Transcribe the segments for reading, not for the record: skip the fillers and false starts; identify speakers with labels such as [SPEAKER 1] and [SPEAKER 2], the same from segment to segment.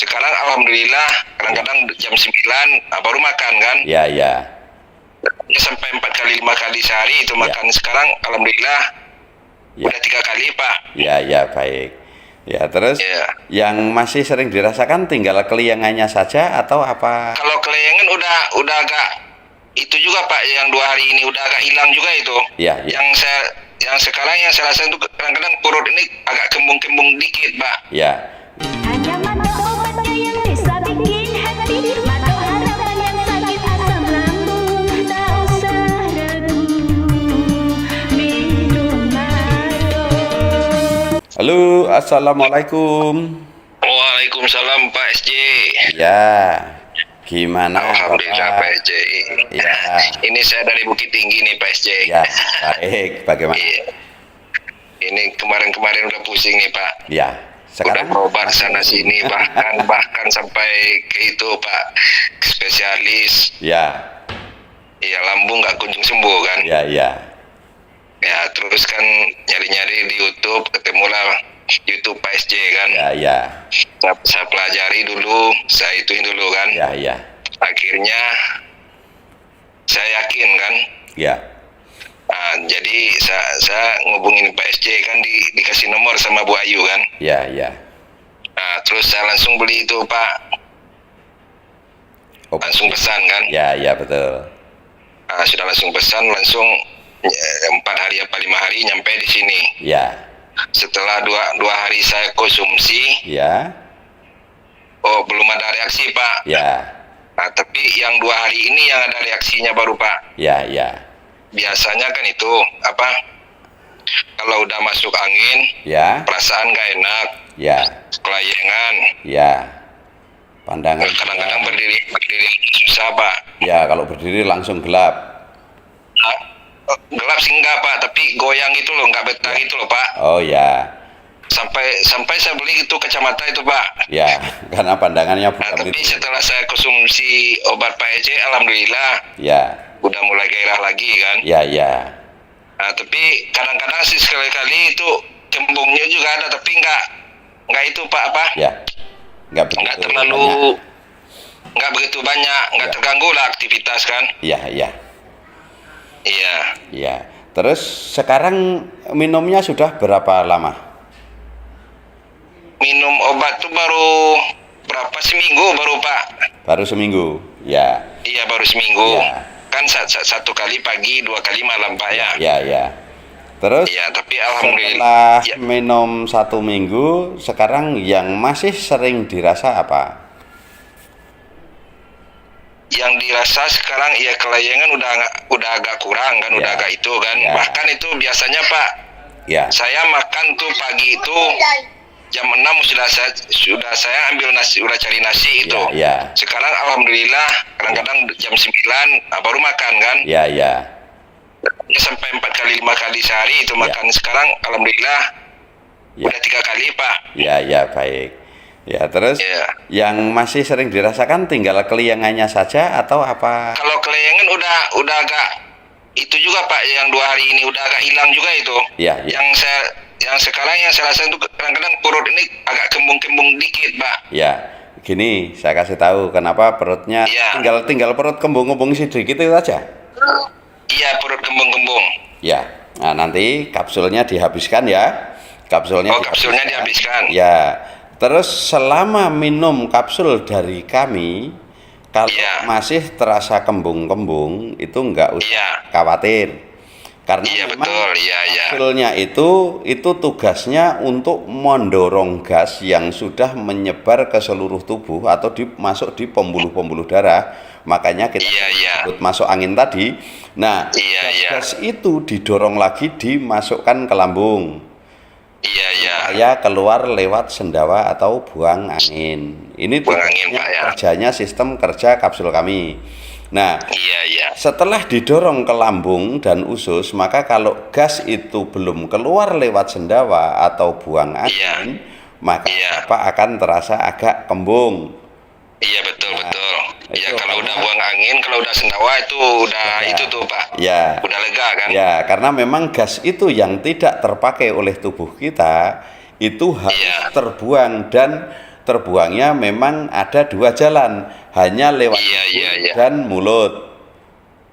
[SPEAKER 1] Sekarang alhamdulillah kadang-kadang jam 9 baru makan kan.
[SPEAKER 2] Ya, ya.
[SPEAKER 1] Sampai 4 kali 5 kali sehari itu makan. Sekarang alhamdulillah udah 3 kali Pak.
[SPEAKER 2] Ya, ya, baik. Ya, terus yang masih sering dirasakan tinggal keliengannya saja atau apa?
[SPEAKER 1] Kalau keliengan udah agak itu juga Pak, yang 2 hari ini udah agak hilang juga itu.
[SPEAKER 2] Ya, ya.
[SPEAKER 1] Yang sekarang yang saya rasain itu kadang-kadang perut ini agak kembung-kembung dikit Pak.
[SPEAKER 2] Ya.
[SPEAKER 3] Hanya Mado obatnya yang bisa bikin happy. Mado harapan yang sakit asam lambung. Tak usah ragu, minum Mado.
[SPEAKER 2] Halo, assalamualaikum.
[SPEAKER 1] Waalaikumsalam Pak SJ.
[SPEAKER 2] Ya, gimana
[SPEAKER 1] Alhamdulillah
[SPEAKER 2] Bapak?
[SPEAKER 1] Pak SJ.
[SPEAKER 2] Ya.
[SPEAKER 1] Ini saya dari Bukit Tinggi nih Pak SJ.
[SPEAKER 2] Ya, baik. Bagaimana?
[SPEAKER 1] Iya. Ini kemarin-kemarin udah pusing nih Pak.
[SPEAKER 2] Ya,
[SPEAKER 1] Udah
[SPEAKER 2] sekarang
[SPEAKER 1] berobat sana sini bahkan sampai ke itu Pak, ke spesialis.
[SPEAKER 2] ya,
[SPEAKER 1] Iya, lambung nggak kunjung sembuh kan.
[SPEAKER 2] ya, ya,
[SPEAKER 1] Ya terus kan nyari-nyari di YouTube, ketemulah YouTube Pak SJ kan.
[SPEAKER 2] ya, ya,
[SPEAKER 1] Saya pelajari dulu, saya ituin dulu kan.
[SPEAKER 2] ya, ya,
[SPEAKER 1] Akhirnya saya yakin kan.
[SPEAKER 2] ya,
[SPEAKER 1] Nah, jadi saya ngubungin Pak SJ kan, dikasih nomor sama Bu Ayu kan.
[SPEAKER 2] ya, ya.
[SPEAKER 1] Nah, terus saya langsung beli itu Pak, langsung pesan kan.
[SPEAKER 2] Ya, ya, betul.
[SPEAKER 1] Nah, sudah langsung pesan, langsung 4 hari apa 5 hari nyampe di sini.
[SPEAKER 2] Ya,
[SPEAKER 1] Setelah dua hari saya konsumsi,
[SPEAKER 2] ya,
[SPEAKER 1] oh belum ada reaksi Pak.
[SPEAKER 2] ya,
[SPEAKER 1] Nah, tapi yang 2 hari ini yang ada reaksinya baru Pak.
[SPEAKER 2] ya, ya,
[SPEAKER 1] Biasanya kan itu apa? Kalau udah masuk angin,
[SPEAKER 2] ya,
[SPEAKER 1] perasaan gak enak,
[SPEAKER 2] ya,
[SPEAKER 1] kelayangan,
[SPEAKER 2] ya. Pandangan
[SPEAKER 1] kadang-kadang berdiri susah Pak.
[SPEAKER 2] ya, kalau berdiri langsung gelap.
[SPEAKER 1] Nah, gelap sih enggak Pak, tapi goyang itu loh, nggak betah itu loh Pak.
[SPEAKER 2] Oh ya,
[SPEAKER 1] Sampai saya beli itu kacamata itu Pak.
[SPEAKER 2] ya, karena pandangannya
[SPEAKER 1] Nah,
[SPEAKER 2] bukan
[SPEAKER 1] tapi
[SPEAKER 2] itu.
[SPEAKER 1] setelah saya konsumsi obat Pak EJ, alhamdulillah
[SPEAKER 2] Ya,
[SPEAKER 1] udah mulai gairah lagi kan.
[SPEAKER 2] ya, ya,
[SPEAKER 1] Nah, tapi kadang-kadang sih sekali-kali itu kembungnya juga ada, tapi nggak itu Pak apa?
[SPEAKER 2] ya, nggak
[SPEAKER 1] Nggak
[SPEAKER 2] begitu
[SPEAKER 1] terlalu,
[SPEAKER 2] banyak.
[SPEAKER 1] nggak begitu banyak, nggak
[SPEAKER 2] Ya.
[SPEAKER 1] terganggu lah aktivitas kan.
[SPEAKER 2] Ya, ya,
[SPEAKER 1] Iya.
[SPEAKER 2] ya. Terus sekarang minumnya sudah berapa lama?
[SPEAKER 1] Minum obat tuh baru berapa seminggu baru Pak?
[SPEAKER 2] Baru seminggu. Ya,
[SPEAKER 1] Iya baru seminggu.
[SPEAKER 2] Ya.
[SPEAKER 1] Kan satu kali pagi, 2 kali malam Pak ya.
[SPEAKER 2] ya, ya. Terus
[SPEAKER 1] Iya, tapi alhamdulillah.
[SPEAKER 2] setelah
[SPEAKER 1] Ya,
[SPEAKER 2] minum 1 minggu, sekarang yang masih sering dirasa apa?
[SPEAKER 1] yang dirasa sekarang ya kelayangan udah agak kurang kan, udah
[SPEAKER 2] Ya.
[SPEAKER 1] agak itu kan.
[SPEAKER 2] Ya.
[SPEAKER 1] Bahkan itu biasanya Pak,
[SPEAKER 2] Ya,
[SPEAKER 1] saya makan tuh pagi itu jam 6 sudah saya ambil nasi, udah cari nasi itu.
[SPEAKER 2] ya,
[SPEAKER 1] Sekarang alhamdulillah kadang-kadang jam 9 baru makan kan.
[SPEAKER 2] ya, ya,
[SPEAKER 1] Sampai 4 kali 5 kali sehari itu makan. Sekarang alhamdulillah
[SPEAKER 2] Ya.
[SPEAKER 1] udah 3 kali Pak.
[SPEAKER 2] ya, ya, baik. Ya, terus
[SPEAKER 1] Ya.
[SPEAKER 2] yang masih sering dirasakan tinggal keliengannya saja atau apa?
[SPEAKER 1] Kalau kelayangan udah agak itu juga Pak, yang 2 hari ini udah agak hilang juga itu.
[SPEAKER 2] Ya, ya.
[SPEAKER 1] Yang sekarang yang saya rasain itu kadang-kadang perut ini agak kembung-kembung dikit Pak.
[SPEAKER 2] Ya, gini, saya kasih tahu kenapa perutnya
[SPEAKER 1] Ya.
[SPEAKER 2] tinggal perut kembung-kembung sedikit itu aja.
[SPEAKER 1] Iya, perut kembung-kembung.
[SPEAKER 2] Ya, nah nanti kapsulnya dihabiskan ya. Kapsulnya
[SPEAKER 1] Oh, kapsulnya dihabiskan.
[SPEAKER 2] Ya, terus selama minum kapsul dari kami, kalau
[SPEAKER 1] Iya.
[SPEAKER 2] masih terasa kembung-kembung, itu enggak usah
[SPEAKER 1] Iya.
[SPEAKER 2] khawatir. Karena
[SPEAKER 1] Iya,
[SPEAKER 2] memang
[SPEAKER 1] betul. Iya, iya.
[SPEAKER 2] kapsulnya itu tugasnya untuk mendorong gas yang sudah menyebar ke seluruh tubuh atau masuk di pembuluh-pembuluh darah. Makanya kita
[SPEAKER 1] Iya, iya.
[SPEAKER 2] sebut masuk angin tadi. Nah,
[SPEAKER 1] Iya, iya.
[SPEAKER 2] gas itu didorong lagi dimasukkan ke lambung
[SPEAKER 1] Iya, iya.
[SPEAKER 2] supaya keluar lewat sendawa atau buang angin. Ini
[SPEAKER 1] Buang angin,
[SPEAKER 2] tugasnya,
[SPEAKER 1] Pak, ya.
[SPEAKER 2] kerjanya sistem kerja kapsul kami. Nah,
[SPEAKER 1] Iya, iya.
[SPEAKER 2] setelah didorong ke lambung dan usus, maka kalau gas itu belum keluar lewat sendawa atau buang angin, maka
[SPEAKER 1] Iya.
[SPEAKER 2] Bapak akan terasa agak kembung.
[SPEAKER 1] Iya, betul, betul. Iya,
[SPEAKER 2] itu
[SPEAKER 1] kalau udah
[SPEAKER 2] karena-
[SPEAKER 1] buang angin, kalau udah sendawa itu udah
[SPEAKER 2] Ya.
[SPEAKER 1] itu tuh Pak.
[SPEAKER 2] Ya.
[SPEAKER 1] Udah lega kan?
[SPEAKER 2] Ya, karena memang gas itu yang tidak terpakai oleh tubuh kita itu harus
[SPEAKER 1] Iya.
[SPEAKER 2] terbuang dan terbuangnya memang ada dua jalan, hanya lewat hidung dan mulut.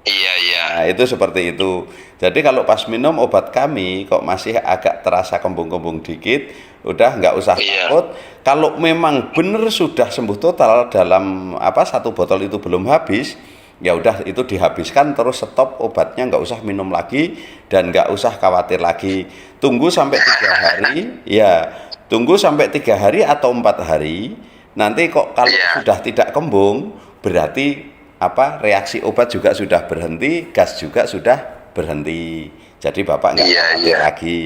[SPEAKER 2] Nah, itu seperti itu. Jadi kalau pas minum obat kami kok masih agak terasa kembung-kembung dikit, udah nggak usah takut. Kalau memang benar sudah sembuh total dalam satu botol itu belum habis, ya udah itu dihabiskan terus stop obatnya, nggak usah minum lagi dan nggak usah khawatir lagi. Tunggu sampai 3 hari, ya tunggu sampai 3 hari atau 4 hari. Nanti kok kalau sudah tidak kembung, berarti reaksi obat juga sudah berhenti, gas juga sudah berhenti. Jadi Bapak nggak khawatir lagi.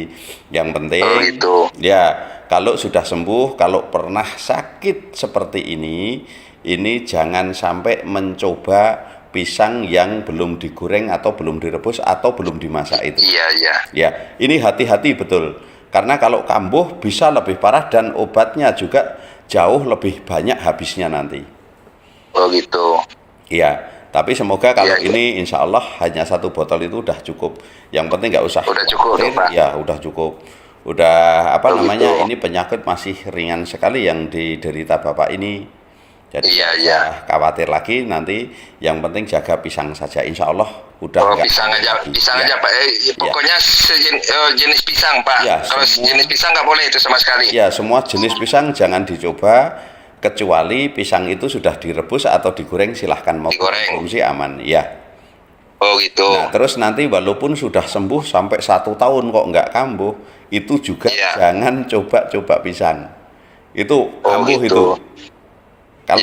[SPEAKER 2] Yang penting ya kalau sudah sembuh, kalau pernah sakit seperti ini jangan sampai mencoba pisang yang belum digoreng atau belum direbus atau belum dimasak itu. Ya, ini hati-hati betul. Karena kalau kambuh bisa lebih parah dan obatnya juga jauh lebih banyak habisnya nanti.
[SPEAKER 1] Oh gitu.
[SPEAKER 2] Iya, tapi semoga kalau ini insya Allah hanya 1 botol itu udah cukup. Yang penting nggak usah
[SPEAKER 1] udah cukup, Pak.
[SPEAKER 2] Ya udah cukup. Udah namanya ini penyakit masih ringan sekali yang diderita Bapak ini. Jadi nggak khawatir lagi nanti. Yang penting jaga pisang saja, insya Allah udah.
[SPEAKER 1] Pisang aja Pak. Pokoknya jenis pisang Pak. Kalau jenis pisang nggak boleh itu sama sekali.
[SPEAKER 2] Ya, semua jenis pisang jangan dicoba. Kecuali pisang itu sudah direbus atau digoreng, silahkan mau konsumsi aman, ya.
[SPEAKER 1] Oh gitu.
[SPEAKER 2] Nah, terus nanti walaupun sudah sembuh sampai 1 tahun kok nggak kambuh, itu juga jangan coba-coba pisang. Itu kambuh itu. Kalau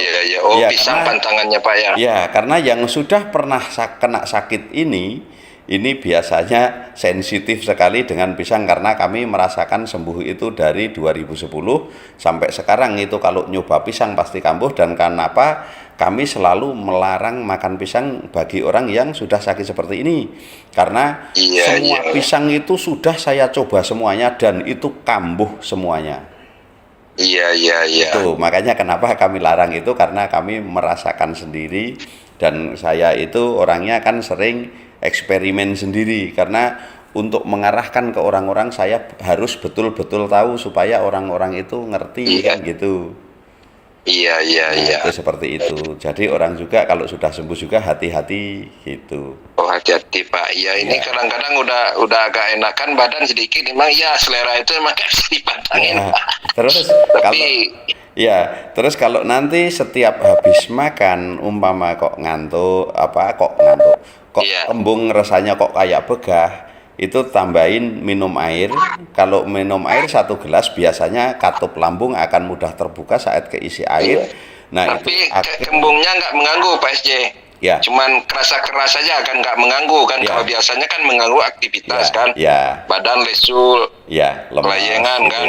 [SPEAKER 1] pisang pantangannya Pak ya.
[SPEAKER 2] Ya, karena yang sudah pernah kena sakit ini biasanya sensitif sekali dengan pisang karena kami merasakan sembuh itu dari 2010 sampai sekarang itu kalau nyoba pisang pasti kambuh. Dan kenapa kami selalu melarang makan pisang bagi orang yang sudah sakit seperti ini, karena semua pisang itu sudah saya coba semuanya dan itu kambuh semuanya. Itu makanya kenapa kami larang itu, karena kami merasakan sendiri dan saya itu orangnya kan sering eksperimen sendiri, karena untuk mengarahkan ke orang-orang saya harus betul-betul tahu supaya orang-orang itu ngerti kan gitu. Itu seperti itu. Jadi orang juga kalau sudah sembuh juga hati-hati gitu.
[SPEAKER 1] Oh hati-hati Pak. Ini kadang-kadang udah agak enakan badan sedikit, memang selera itu memang harus dipantangin.
[SPEAKER 2] Terus kalau nanti setiap habis makan umpama kok ngantuk, kembung rasanya kok kayak begah, itu tambahin minum air. Kalau minum air 1 gelas biasanya katup lambung akan mudah terbuka saat keisi air. Nah,
[SPEAKER 1] tapi kembungnya nggak mengganggu Pak SJ. Cuman keras saja kan, nggak mengganggu kan. Kalau biasanya kan mengganggu aktivitas kan. Badan lesu, kelayangan kan,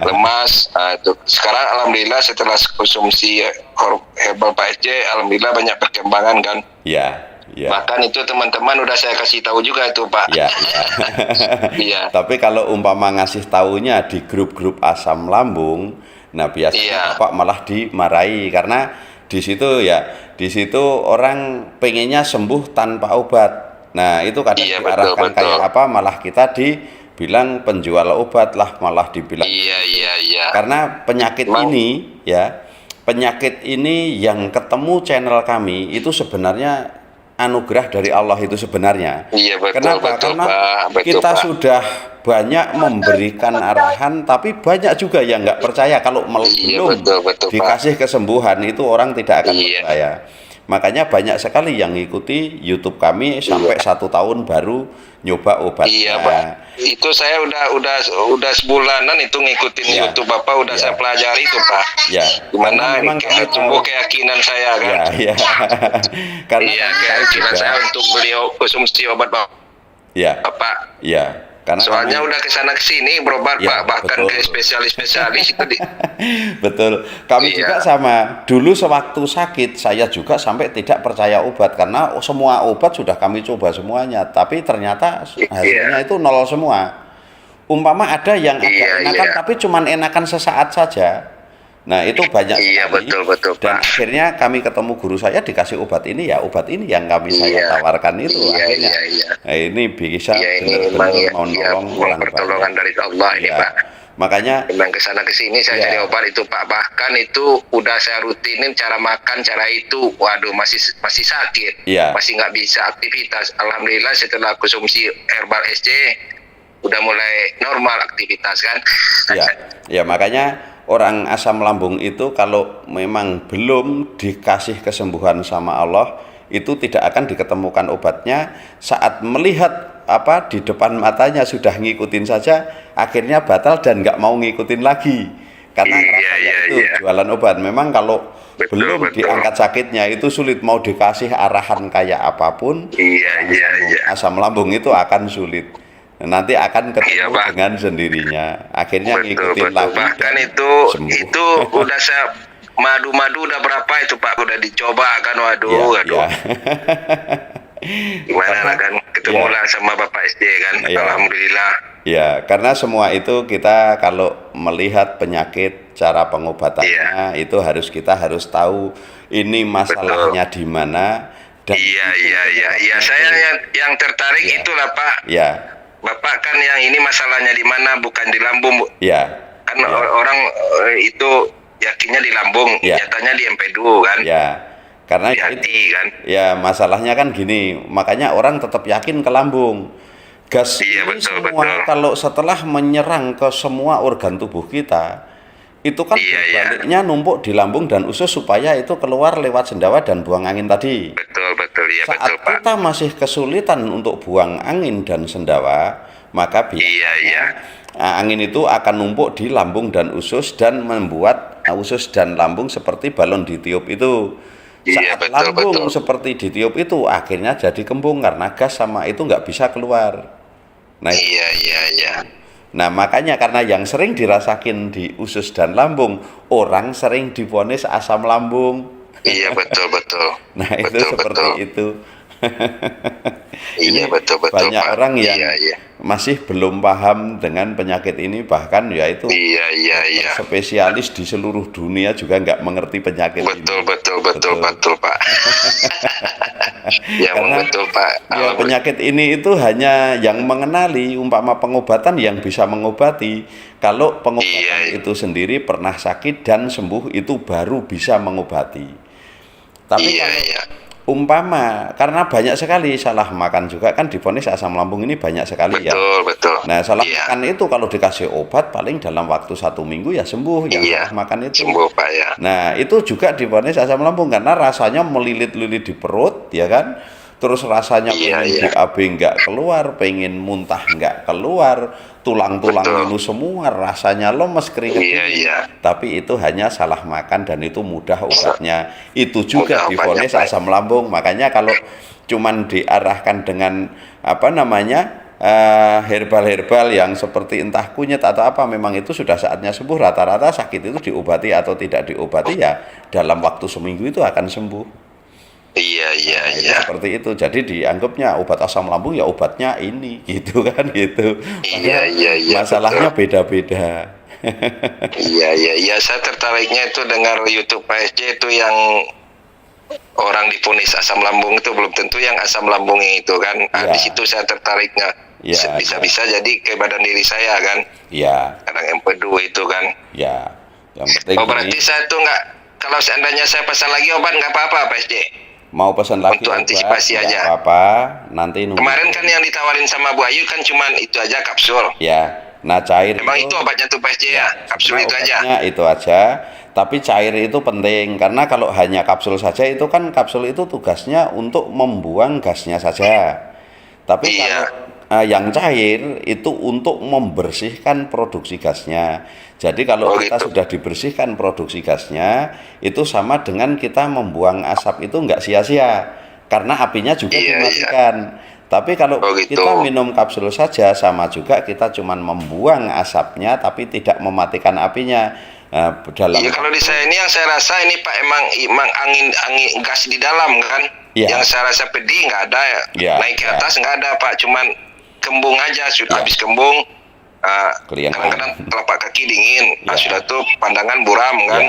[SPEAKER 1] lemas. Itu sekarang alhamdulillah setelah konsumsi herbal Pak SJ, alhamdulillah banyak perkembangan kan. Bahkan itu teman-teman udah saya kasih tahu juga itu Pak.
[SPEAKER 2] Tapi kalau umpama ngasih taunya di grup-grup asam lambung, nah biasanya Bapak malah dimarahi karena di situ orang pengennya sembuh tanpa obat. Nah itu kadang diarahkan kayak malah kita dibilang penjual obat lah, malah dibilang karena penyakit ini yang ketemu channel kami itu sebenarnya anugerah dari Allah itu sebenarnya. Kenapa? Karena kita sudah banyak memberikan arahan, tapi banyak juga yang nggak percaya kalau belum dikasih kesembuhan itu orang tidak akan percaya. Makanya banyak sekali yang ngikuti YouTube kami sampai 1 tahun baru nyoba obatnya.
[SPEAKER 1] Pak. Itu saya udah sebulanan itu ngikutin YouTube Bapak, udah saya pelajari itu Pak. Gimana tumbuh keyakinan saya kan.
[SPEAKER 2] Karena
[SPEAKER 1] keyakinan saya untuk beliau konsumsi obat Bapak.
[SPEAKER 2] Karena
[SPEAKER 1] soalnya udah kesana kesini berobat Pak, bahkan ke spesialis itu
[SPEAKER 2] Betul. Kami juga sama. Dulu sewaktu sakit saya juga sampai tidak percaya obat karena semua obat sudah kami coba semuanya, tapi ternyata hasilnya itu nol semua. Umpama ada yang agak enakan tapi cuman enakan sesaat saja. Nah itu banyak sekali.
[SPEAKER 1] Betul
[SPEAKER 2] dan
[SPEAKER 1] Pak.
[SPEAKER 2] akhirnya kami ketemu guru saya dikasih obat ini yang kami saya tawarkan itu akhirnya. Nah, ini bisa
[SPEAKER 1] ini memang pertolongan dari Allah ini Pak.
[SPEAKER 2] Makanya
[SPEAKER 1] memang kesana kesini saya cari obat itu Pak, bahkan itu udah saya rutinin cara makan cara itu, waduh masih sakit, masih nggak bisa aktivitas. Alhamdulillah setelah konsumsi herbal SC udah mulai normal aktivitas kan.
[SPEAKER 2] Ya makanya orang asam lambung itu kalau memang belum dikasih kesembuhan sama Allah, itu tidak akan diketemukan obatnya. Saat melihat di depan matanya sudah ngikutin saja, akhirnya batal dan nggak mau ngikutin lagi karena jualan obat. Memang kalau belum diangkat sakitnya itu sulit, mau dikasih arahan kayak apapun, asam lambung itu akan sulit. Nanti akan ketemu dengan sendirinya, akhirnya ngikutin lagi.
[SPEAKER 1] Bahkan itu udah saya madu udah berapa itu Pak, udah dicoba kan, waduh. Gimana lah kan, ketemu lah sama Bapak SD kan, alhamdulillah.
[SPEAKER 2] Ya, karena semua itu kita kalau melihat penyakit, cara pengobatannya itu kita harus tahu ini masalahnya di mana.
[SPEAKER 1] Iya. Saya yang tertarik itulah Pak. Bapak kan yang ini masalahnya di mana, bukan di lambung. Kan orang itu yakinnya di lambung, nyatanya di empedu kan.
[SPEAKER 2] Karena kan? Masalahnya kan gini, makanya orang tetap yakin ke lambung. Gas ini semua kalau setelah menyerang ke semua organ tubuh kita, itu kan baliknya numpuk di lambung dan usus supaya itu keluar lewat sendawa dan buang angin tadi.
[SPEAKER 1] Betul,
[SPEAKER 2] Saat kita masih kesulitan untuk buang angin dan sendawa, maka angin itu akan numpuk di lambung dan usus dan membuat usus dan lambung seperti balon ditiup itu. Saat lambung seperti ditiup itu akhirnya jadi kembung karena gas sama itu nggak bisa keluar. Nah, nah makanya karena yang sering dirasakin di usus dan lambung, orang sering divonis asam lambung.
[SPEAKER 1] Iya betul.
[SPEAKER 2] Nah itu seperti itu.
[SPEAKER 1] Iya betul
[SPEAKER 2] banyak
[SPEAKER 1] Pak.
[SPEAKER 2] Orang yang masih belum paham dengan penyakit ini, bahkan yaitu spesialis di seluruh dunia juga nggak mengerti penyakit ini.
[SPEAKER 1] Betul Pak.
[SPEAKER 2] Karena
[SPEAKER 1] betul Pak.
[SPEAKER 2] Penyakit ini itu hanya yang mengenali, umpama pengobatan yang bisa mengobati. Kalau pengobatan itu sendiri pernah sakit dan sembuh itu baru bisa mengobati. Tapi umpama karena banyak sekali salah makan juga kan divonis asam lambung ini banyak sekali.
[SPEAKER 1] Betul.
[SPEAKER 2] Nah salah makan itu kalau dikasih obat paling dalam waktu 1 minggu sembuh yang salah makan itu.
[SPEAKER 1] Sembuh Pak
[SPEAKER 2] Nah itu juga divonis asam lambung karena rasanya melilit-lilit di perut kan. Terus rasanya pengen BAB nggak keluar, pengen muntah nggak keluar, tulang-tulang itu semua rasanya lemes, keringet. Tapi itu hanya salah makan dan itu mudah obatnya. Itu juga divonis asam lambung. Makanya kalau cuman diarahkan dengan herbal yang seperti entah kunyit atau apa, memang itu sudah saatnya sembuh. Rata-rata sakit itu diobati atau tidak diobati dalam waktu seminggu itu akan sembuh. Seperti itu. Jadi dianggapnya obat asam lambung obatnya ini gitu kan gitu. Masalahnya beda-beda.
[SPEAKER 1] Saya tertariknya itu dengar YouTube Pak SJ itu yang orang divonis asam lambung itu belum tentu yang asam lambungnya itu kan. Di situ saya tertariknya. Bisa-bisa jadi ke badan diri saya kan. Kadang empedu itu kan.
[SPEAKER 2] Yang penting
[SPEAKER 1] berarti saya tuh nggak, kalau seandainya saya pesan lagi obat nggak apa-apa Pak SJ?
[SPEAKER 2] Mau pesan lagi
[SPEAKER 1] untuk antisipasi aja.
[SPEAKER 2] Apa nanti
[SPEAKER 1] kemarin kan yang ditawarin sama Bu Ayu kan cuman itu aja kapsul.
[SPEAKER 2] Nah cair.
[SPEAKER 1] Memang itu obatnya tuh Pak SJ kapsul itu aja.
[SPEAKER 2] Itu aja. Tapi cair itu penting karena kalau hanya kapsul saja itu kan kapsul itu tugasnya untuk membuang gasnya saja. Tapi kalau yang cair itu untuk membersihkan produksi gasnya. Jadi kalau kita sudah dibersihkan produksi gasnya, itu sama dengan kita membuang asap itu nggak sia-sia, karena apinya juga dimatikan. Tapi kalau kita minum kapsul saja, sama juga kita cuma membuang asapnya, tapi tidak mematikan apinya.
[SPEAKER 1] Kalau di saya ini yang saya rasa ini Pak emang angin gas di dalam kan, yang saya rasa pedih nggak ada naik ke atas nggak ada Pak, cuman kembung aja, habis kembung kadang-kadang telapak kaki dingin, sudah tuh pandangan buram kan,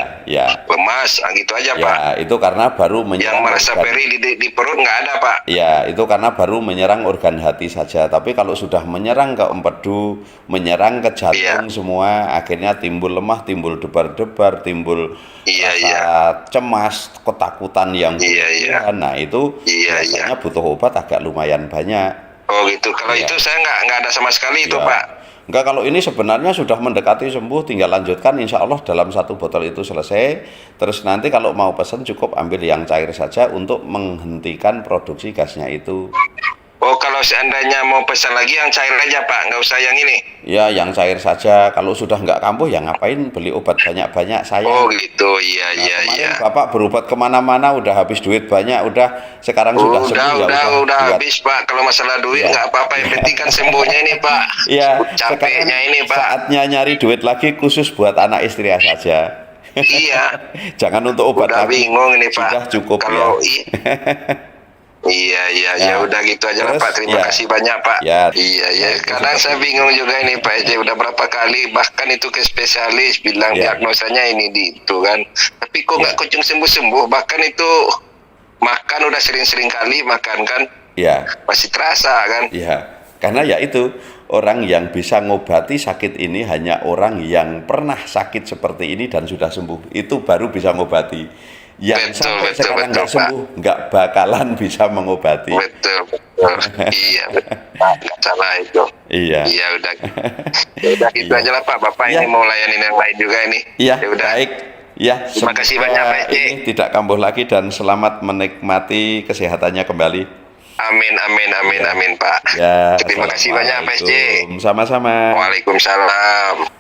[SPEAKER 1] lemas, gitu aja Pak.
[SPEAKER 2] Itu karena baru menyerang.
[SPEAKER 1] Yang merasa perih di perut nggak ada Pak.
[SPEAKER 2] Ya, itu karena baru menyerang organ hati saja. Tapi kalau sudah menyerang ke empedu, menyerang ke jantung semua, akhirnya timbul lemah, timbul debar-debar, timbul rasa cemas, ketakutan yang berlebihan. Nah itu biasanya butuh obat agak lumayan banyak.
[SPEAKER 1] Oh gitu. Kalau itu saya nggak ada sama sekali itu Pak.
[SPEAKER 2] Enggak, kalau ini sebenarnya sudah mendekati sembuh, tinggal lanjutkan, insya Allah dalam 1 botol itu selesai. Terus nanti kalau mau pesan cukup ambil yang cair saja untuk menghentikan produksi gasnya itu.
[SPEAKER 1] Oh, kalau seandainya mau pesan lagi yang cair aja Pak, nggak usah yang ini?
[SPEAKER 2] Ya, yang cair saja. Kalau sudah nggak kambuh, ya ngapain beli obat banyak-banyak, sayang.
[SPEAKER 1] Oh gitu, iya.
[SPEAKER 2] Bapak berobat kemana-mana, udah habis duit banyak, udah sekarang sudah sembuh.
[SPEAKER 1] Udah habis Pak. Kalau masalah duit nggak apa-apa, yang penting kan sembuhnya ini Pak.
[SPEAKER 2] Iya.
[SPEAKER 1] Capeknya ini Pak.
[SPEAKER 2] Saatnya nyari duit lagi khusus buat anak istri saja.
[SPEAKER 1] Iya.
[SPEAKER 2] Jangan untuk obat
[SPEAKER 1] udah
[SPEAKER 2] lagi.
[SPEAKER 1] Bingung ini Pak.
[SPEAKER 2] Sudah cukup
[SPEAKER 1] kalau Iya, udah gitu aja lah Pak. Terima kasih banyak Pak. Iya. Kadang saya bingung juga ini Pak udah berapa kali bahkan itu ke spesialis bilang diagnosanya ini itu kan. Tapi kok nggak kunjung sembuh-sembuh. Bahkan itu makan udah sering-sering kali makan kan. Masih terasa kan.
[SPEAKER 2] Karena itu orang yang bisa ngobati sakit ini hanya orang yang pernah sakit seperti ini dan sudah sembuh. Itu baru bisa ngobati. Yang sampai sekarang nggak sembuh, nggak bakalan bisa mengobati.
[SPEAKER 1] Betul. Iya, nggak salah itu.
[SPEAKER 2] Iya,
[SPEAKER 1] udah gitu aja lah Pak. Bapak ini mau layanin yang lain juga ini.
[SPEAKER 2] Iya, baik. Ya,
[SPEAKER 1] terima kasih banyak Pak SJ.
[SPEAKER 2] Tidak kambuh lagi dan selamat menikmati kesehatannya kembali.
[SPEAKER 1] Amin Pak.
[SPEAKER 2] Ya,
[SPEAKER 1] terima kasih banyak Pak SJ.
[SPEAKER 2] Sama-sama.
[SPEAKER 1] Waalaikumsalam.